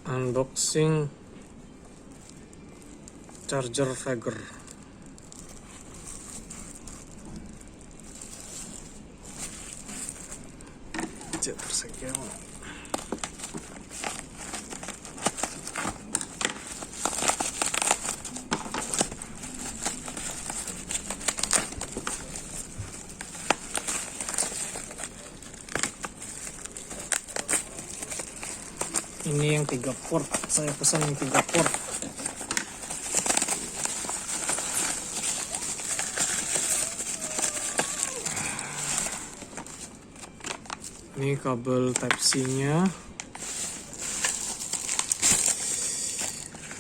Unboxing charger Fager. Tersegel. Ini yang 3 port, saya pesan yang 3 port. Ini kabel Type-C nya.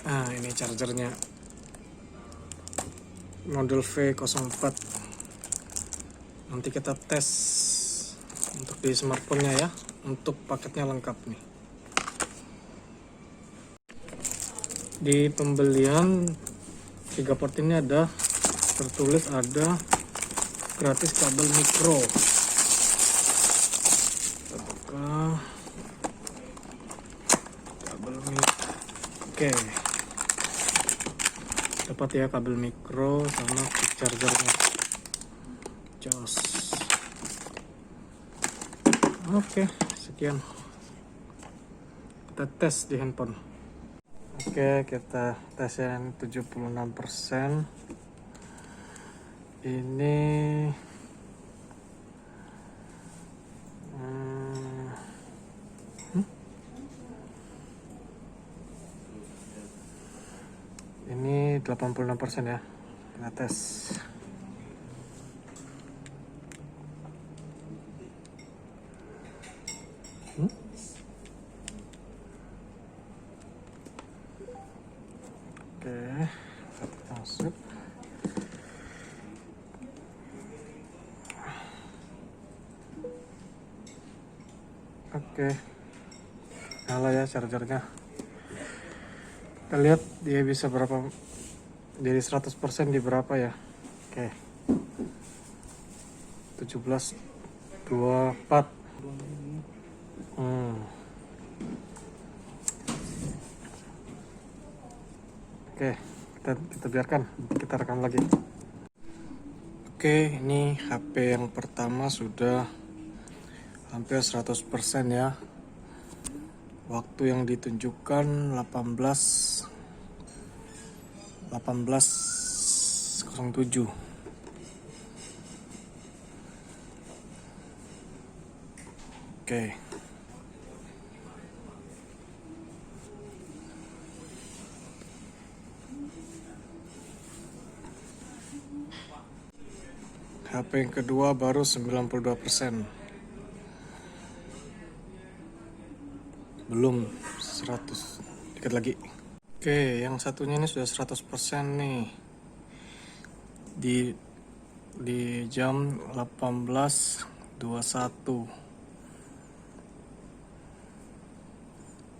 Nah, ini chargernya, model V04. Nanti kita tes untuk di smartphone-nya ya, untuk paketnya lengkap nih. Di pembelian 3 port ini ada tertulis ada gratis kabel mikro. Kita buka kabel mikro. Oke, dapat ya kabel mikro sama chargernya. Jos. Oke, sekian. Kita tes di handphone. Oke, kita tesin 76%. Ini ini 86% ya. Kita tes. Oke, masuk. Oke, nyala ya chargernya. Kita lihat dia bisa berapa, jadi 100% di berapa ya. Oke, 17.24. Oke, kita biarkan, kita rekam lagi. Oke, ini HP yang pertama sudah hampir 100% ya. Waktu yang ditunjukkan 18.07. Oke. HP yang kedua baru 92%. Belum 100. Dikit lagi. Oke, yang satunya ini sudah 100% nih. Di jam 18.21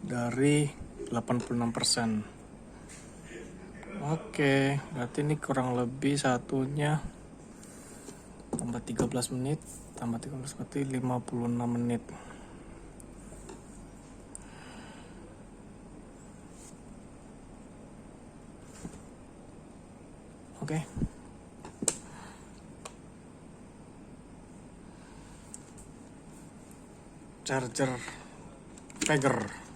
dari 86%. Oke, berarti ini kurang lebih satunya tambah 13 menit, tambah 13 berarti 56 menit. Oke. Charger Fager.